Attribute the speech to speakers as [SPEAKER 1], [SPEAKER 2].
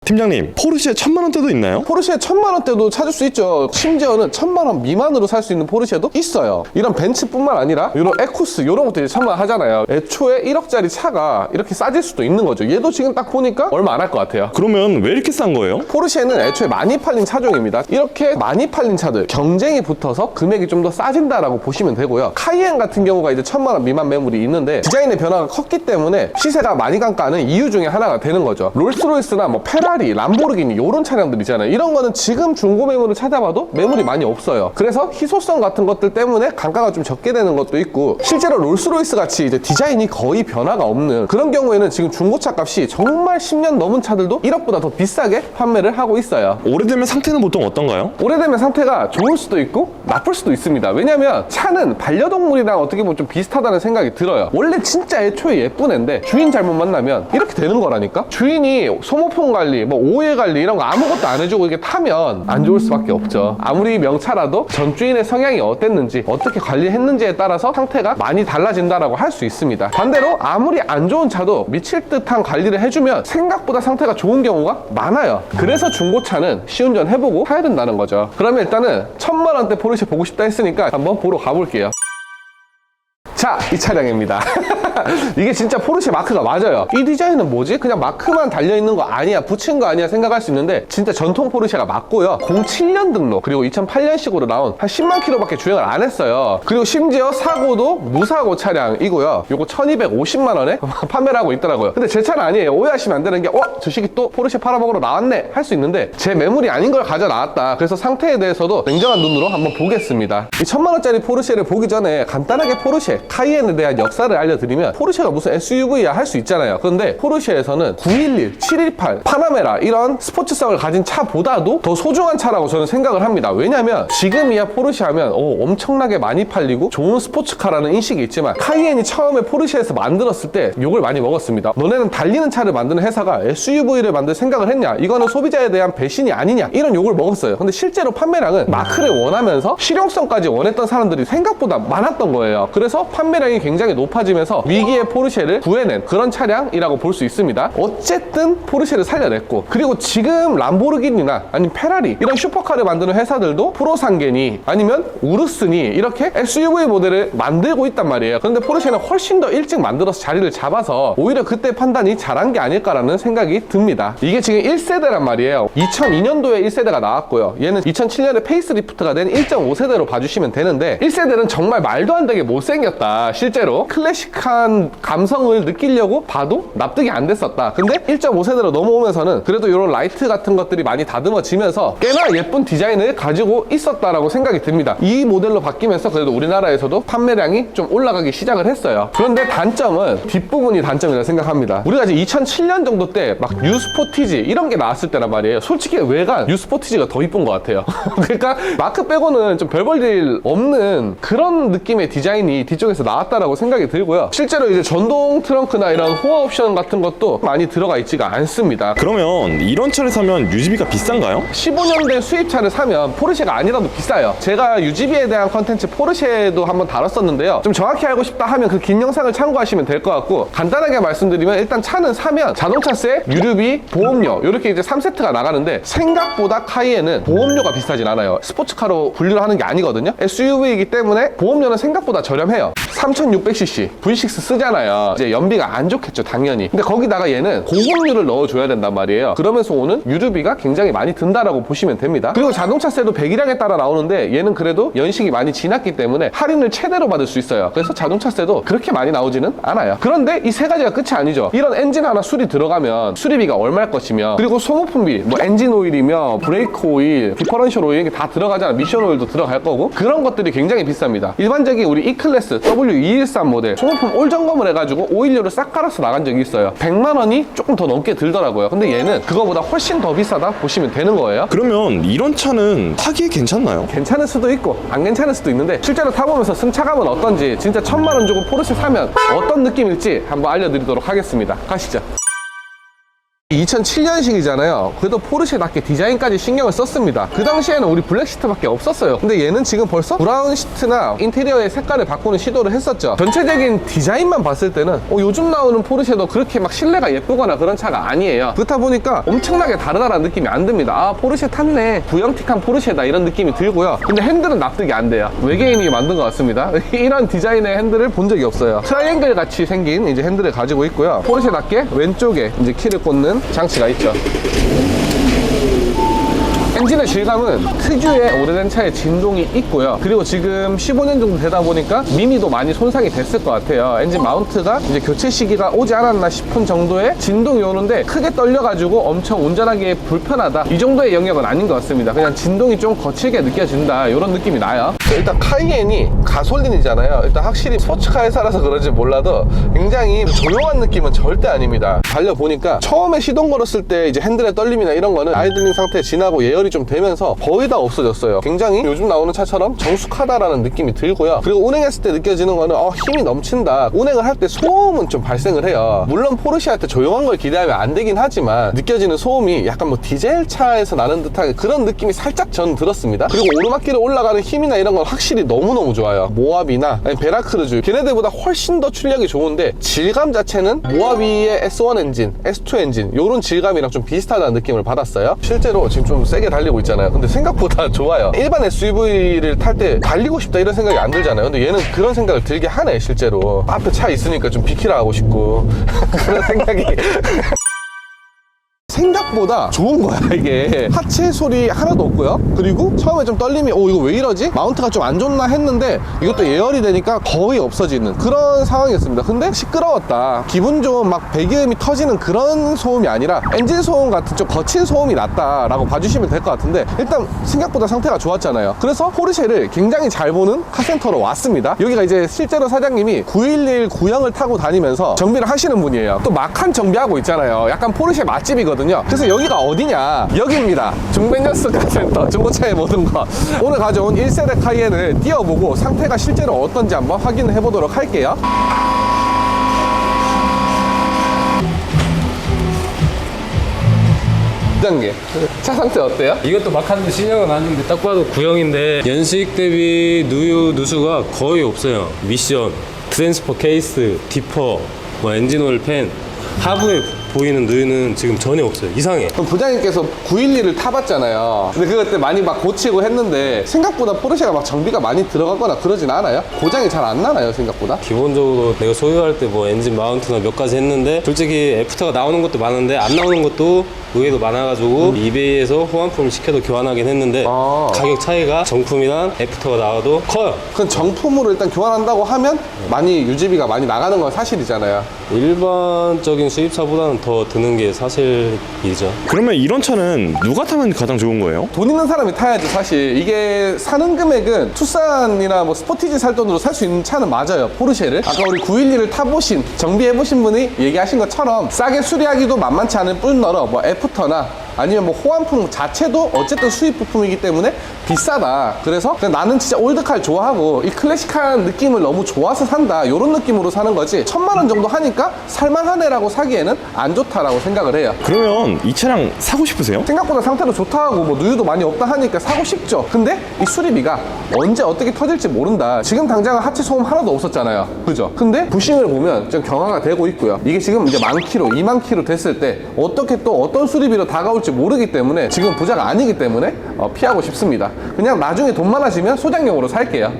[SPEAKER 1] 팀장님, 포르쉐 1000만원대도 있나요?
[SPEAKER 2] 포르쉐 1000만원대도 찾을 수 있죠. 심지어는 1000만원 미만으로 살 수 있는 포르쉐도 있어요. 이런 벤츠뿐만 아니라 이런 에쿠스 이런 것도 이제 1000만원 하잖아요. 애초에 1억짜리 차가 이렇게 싸질 수도 있는 거죠. 얘도 지금 딱 보니까 얼마 안 할 것 같아요.
[SPEAKER 1] 그러면 왜 이렇게 싼 거예요?
[SPEAKER 2] 포르쉐는 애초에 많이 팔린 차종입니다. 이렇게 많이 팔린 차들 경쟁이 붙어서 금액이 좀 더 싸진다라고 보시면 되고요. 카이엔 같은 경우가 이제 1000만원 미만 매물이 있는데 디자인의 변화가 컸기 때문에 시세가 많이 강가는 이유 중에 하나가 되는 거죠. 롤스로이스나 뭐 페라리, 람보르기니 이런 차량들 있잖아요. 이런 거는 지금 중고 매물을 찾아봐도 매물이 많이 없어요. 그래서 희소성 같은 것들 때문에 단가가 좀 적게 되는 것도 있고, 실제로 롤스로이스 같이 이제 디자인이 거의 변화가 없는 그런 경우에는 지금 중고차 값이 정말 10년 넘은 차들도 1억보다 더 비싸게 판매를 하고 있어요.
[SPEAKER 1] 오래되면 상태는 보통 어떤가요?
[SPEAKER 2] 오래되면 상태가 좋을 수도 있고 나쁠 수도 있습니다. 왜냐면 차는 반려동물이랑 어떻게 보면 좀 비슷하다는 생각이 들어요. 원래 진짜 애초에 예쁜 애인데 주인 잘못 만나면 이렇게 되는 거라니까. 주인이 소모품 관리, 뭐 오일 관리 이런 거 아무것도 안 해주고 이게 타면 안 좋을 수밖에 없죠. 아무리 명차라도 전 주인의 성향이 어땠는지 어떻게 관리했는지에 따라서 상태가 많이 달라진다라고 할 수 있습니다. 반대로 아무리 안 좋은 차도 미칠 듯한 관리를 해주면 생각보다 상태가 좋은 경우가 많아요. 그래서 중고차는 시운전 해보고 사야 된다는 거죠. 그러면 일단은 1000만원대 포르쉐 보고 싶다 했으니까 한번 보러 가볼게요. 자, 이 차량입니다. 이게 진짜 포르쉐 마크가 맞아요. 이 디자인은 뭐지? 그냥 마크만 달려있는 거 아니야, 붙인 거 아니야 생각할 수 있는데 진짜 전통 포르쉐가 맞고요. 07년 등록, 그리고 2008년식으로 나온 한 10만 킬로밖에 주행을 안 했어요. 그리고 심지어 사고도 무사고 차량이고요. 요거 1250만 원에 판매를 하고 있더라고요. 근데 제 차는 아니에요. 오해하시면 안 되는 게 저 시기 또 포르쉐 팔아먹으러 나왔네 할 수 있는데 제 매물이 아닌 걸 가져 나왔다. 그래서 상태에 대해서도 냉정한 눈으로 한번 보겠습니다. 이 1000만 원짜리 포르쉐를 보기 전에 간단하게 포르쉐 카이엔에 대한 역사를 알려드리면, 포르쉐가 무슨 SUV야 할 수 있잖아요. 그런데 포르쉐에서는 911, 718, 파나메라 이런 스포츠성을 가진 차보다도 더 소중한 차라고 저는 생각을 합니다. 왜냐면 지금이야 포르쉐 하면 엄청나게 많이 팔리고 좋은 스포츠카라는 인식이 있지만, 카이엔이 처음에 포르쉐에서 만들었을 때 욕을 많이 먹었습니다. 너네는 달리는 차를 만드는 회사가 SUV를 만들 생각을 했냐, 이거는 소비자에 대한 배신이 아니냐, 이런 욕을 먹었어요. 근데 실제로 판매량은 마크를 원하면서 실용성까지 원했던 사람들이 생각보다 많았던 거예요. 그래서 판매량이 굉장히 높아지면서 위기의 포르쉐를 구해낸 그런 차량이라고 볼 수 있습니다. 어쨌든 포르쉐를 살려냈고, 그리고 지금 람보르기니나 아니면 페라리 이런 슈퍼카를 만드는 회사들도 프로상게니 아니면 우르스니 이렇게 SUV 모델을 만들고 있단 말이에요. 그런데 포르쉐는 훨씬 더 일찍 만들어서 자리를 잡아서 오히려 그때 판단이 잘한 게 아닐까라는 생각이 듭니다. 이게 지금 1세대란 말이에요. 2002년도에 1세대가 나왔고요. 얘는 2007년에 페이스리프트가 된 1.5세대로 봐주시면 되는데, 1세대는 정말 말도 안 되게 못생겼다. 실제로 클래식한 감성을 느끼려고 봐도 납득이 안 됐었다. 근데 1.5세대로 넘어오면서는 그래도 이런 라이트 같은 것들이 많이 다듬어지면서 꽤나 예쁜 디자인을 가지고 있었다라고 생각이 듭니다. 이 모델로 바뀌면서 그래도 우리나라에서도 판매량이 좀 올라가기 시작을 했어요. 그런데 단점은 뒷부분이 단점이라고 생각합니다. 우리가 이제 2007년 정도 때 막 뉴스포티지 이런 게 나왔을 때란 말이에요. 솔직히 외관 뉴스포티지가 더 이쁜 것 같아요. 그러니까 마크 빼고는 좀 별 볼 일 없는 그런 느낌의 디자인이 뒤쪽에서 나왔다라고 생각이 들고요. 실제로 이제 전동 트렁크나 이런 호화 옵션 같은 것도 많이 들어가 있지가 않습니다.
[SPEAKER 1] 그러면 이런 차를 사면 유지비가 비싼가요?
[SPEAKER 2] 15년 된 수입차를 사면 포르쉐가 아니라도 비싸요. 제가 유지비에 대한 컨텐츠 포르쉐도 한번 다뤘었는데요. 좀 정확히 알고 싶다 하면 그 긴 영상을 참고하시면 될 것 같고, 간단하게 말씀드리면 일단 차는 사면 자동차세, 유류비, 보험료 이렇게 이제 3세트가 나가는데, 생각보다 카이엔은 보험료가 비싸진 않아요. 스포츠카로 분류를 하는 게 아니거든요. SUV이기 때문에 보험료는 생각보다 저렴해요. 3600cc V6 쓰잖아요. 이제 연비가 안 좋겠죠, 당연히. 근데 거기다가 얘는 고급류를 넣어줘야 된단 말이에요. 그러면서 오는 유류비가 굉장히 많이 든다라고 보시면 됩니다. 그리고 자동차세도 배기량에 따라 나오는데, 얘는 그래도 연식이 많이 지났기 때문에 할인을 최대로 받을 수 있어요. 그래서 자동차세도 그렇게 많이 나오지는 않아요. 그런데 이 세 가지가 끝이 아니죠. 이런 엔진 하나 수리 들어가면 수리비가 얼마일 것이며, 그리고 소모품비, 뭐 엔진 오일이며 브레이크 오일, 디퍼런셜 오일 이게 다 들어가잖아. 미션 오일도 들어갈 거고, 그런 것들이 굉장히 비쌉니다. 일반적인 우리 E클래스 W213 모델 소모품 올 점검을 해가지고 오일료를 싹 깔아서 나간 적이 있어요. 100만 원이 조금 더 넘게 들더라고요. 근데 얘는 그거보다 훨씬 더 비싸다 보시면 되는 거예요.
[SPEAKER 1] 그러면 이런 차는 타기에 괜찮나요?
[SPEAKER 2] 괜찮을 수도 있고 안 괜찮을 수도 있는데, 실제로 타보면서 승차감은 어떤지, 진짜 1000만 원 주고 포르쉐 사면 어떤 느낌일지 한번 알려드리도록 하겠습니다. 가시죠. 2007년식이잖아요. 그래도 포르쉐답게 디자인까지 신경을 썼습니다. 그 당시에는 우리 블랙 시트밖에 없었어요. 근데 얘는 지금 벌써 브라운 시트나 인테리어의 색깔을 바꾸는 시도를 했었죠. 전체적인 디자인만 봤을 때는 요즘 나오는 포르쉐도 그렇게 막 실내가 예쁘거나 그런 차가 아니에요. 그렇다 보니까 엄청나게 다르다는 느낌이 안 듭니다. 아, 포르쉐 탔네, 부영틱한 포르쉐다, 이런 느낌이 들고요. 근데 핸들은 납득이 안 돼요. 외계인이 만든 것 같습니다. 이런 디자인의 핸들을 본 적이 없어요. 트라이앵글 같이 생긴 이제 핸들을 가지고 있고요. 포르쉐답게 왼쪽에 이제 키를 꽂는 장치가 있죠. 엔진의 질감은 특유의 오래된 차의 진동이 있고요. 그리고 지금 15년 정도 되다 보니까 미미도 많이 손상이 됐을 것 같아요. 엔진 마운트가 이제 교체 시기가 오지 않았나 싶은 정도의 진동이 오는데 크게 떨려가지고 엄청 운전하기에 불편하다, 이 정도의 영역은 아닌 것 같습니다. 그냥 진동이 좀 거칠게 느껴진다, 이런 느낌이 나요. 일단 카이엔이 가솔린이잖아요. 일단 확실히 스포츠카 회사라서 그런지 몰라도 굉장히 조용한 느낌은 절대 아닙니다. 달려보니까 처음에 시동 걸었을 때 이제 핸들의 떨림이나 이런 거는 아이들링 상태 지나고 예열이 좀 되면서 거의 다 없어졌어요. 굉장히 요즘 나오는 차처럼 정숙하다라는 느낌이 들고요. 그리고 운행했을 때 느껴지는 거는 힘이 넘친다. 운행을 할 때 소음은 좀 발생을 해요. 물론 포르쉐 할 때 조용한 걸 기대하면 안 되긴 하지만 느껴지는 소음이 약간 뭐 디젤 차에서 나는 듯한 그런 느낌이 살짝 전 들었습니다. 그리고 오르막길을 올라가는 힘이나 이런 건 확실히 너무너무 좋아요. 모하비나 베라크루즈 걔네들보다 훨씬 더 출력이 좋은데 질감 자체는 모하비의 S1 엔진, S2 엔진 요런 질감이랑 좀 비슷하다는 느낌을 받았어요. 실제로 지금 좀 세게 달리고 있잖아요. 근데 생각보다 좋아요. 일반 SUV를 탈 때 달리고 싶다 이런 생각이 안 들잖아요. 근데 얘는 그런 생각을 들게 하네. 실제로 앞에 차 있으니까 좀 비키라 하고 싶고 그런 생각이 생각보다 좋은 거야. 이게 하체 소리 하나도 없고요. 그리고 처음에 좀 떨림이 이거 왜 이러지? 마운트가 좀 안 좋나 했는데 이것도 예열이 되니까 거의 없어지는 그런 상황이었습니다. 근데 시끄러웠다, 기분 좋은 막 배기음이 터지는 그런 소음이 아니라 엔진 소음 같은 좀 거친 소음이 났다라고 봐주시면 될 것 같은데, 일단 생각보다 상태가 좋았잖아요. 그래서 포르쉐를 굉장히 잘 보는 카센터로 왔습니다. 여기가 이제 실제로 사장님이 911 구형을 타고 다니면서 정비를 하시는 분이에요. 또 막한 정비하고 있잖아요. 약간 포르쉐 맛집이거든요. 그래서 여기가 어디냐? 여기입니다. 중벤져스 카센터, 중고차의 모든 것. 오늘 가져온 1세대 카이엔을 띄워보고 상태가 실제로 어떤지 한번 확인해 보도록 할게요. 2단계 차 상태 어때요?
[SPEAKER 3] 이것도 막하는데 신형은 아닌데 딱 봐도 구형인데 연식 대비 누수가 거의 없어요. 미션, 트랜스퍼 케이스, 디퍼, 뭐 엔진 오일 팬, 하부에 보이는 누유는 지금 전혀 없어요. 이상해.
[SPEAKER 2] 그럼 부장님께서 911을 타봤잖아요. 근데 그것 때 많이 막 고치고 했는데 생각보다 포르쉐가 막 정비가 많이 들어가거나 그러진 않아요? 고장이 잘 안 나나요, 생각보다?
[SPEAKER 3] 기본적으로 내가 소유할 때 뭐 엔진 마운트나 몇 가지 했는데 솔직히 애프터가 나오는 것도 많은데 안 나오는 것도 의외로 많아가지고 이베이에서 호환품을 시켜도 교환하긴 했는데 가격 차이가 정품이랑 애프터가 나와도 커요.
[SPEAKER 2] 그럼 정품으로 일단 교환한다고 하면 많이 유지비가 많이 나가는 건 사실이잖아요.
[SPEAKER 3] 일반적인 수입차보다는 더 드는 게 사실이죠.
[SPEAKER 1] 그러면 이런 차는 누가 타면 가장 좋은 거예요?
[SPEAKER 2] 돈 있는 사람이 타야지. 사실 이게 사는 금액은 투싼이나 뭐 스포티지 살 돈으로 살 수 있는 차는 맞아요. 포르쉐를 아까 우리 911을 타보신 정비해보신 분이 얘기하신 것처럼 싸게 수리하기도 만만치 않을 뿐더러 뭐 애프터나 아니면 뭐 호환품 자체도 어쨌든 수입 부품이기 때문에 비싸다. 그래서 그냥 나는 진짜 올드카를 좋아하고 이 클래식한 느낌을 너무 좋아서 산다, 이런 느낌으로 사는 거지 1000만 원 정도 하니까 살만하네라고 사기에는 안 좋다라고 생각을 해요.
[SPEAKER 1] 그러면 이 차량 사고 싶으세요?
[SPEAKER 2] 생각보다 상태도 좋다 하고 뭐 누유도 많이 없다 하니까 사고 싶죠. 근데 이 수리비가 언제 어떻게 터질지 모른다. 지금 당장은 하체 소음 하나도 없었잖아요. 그죠? 근데 부싱을 보면 좀 경화가 되고 있고요. 이게 지금 이제 10,000km, 20,000km 됐을 때 어떻게 또 어떤 수리비로 다가올지 모르기 때문에 지금 부자가 아니기 때문에 피하고 싶습니다. 그냥 나중에 돈 많아지면 소장용으로 살게요.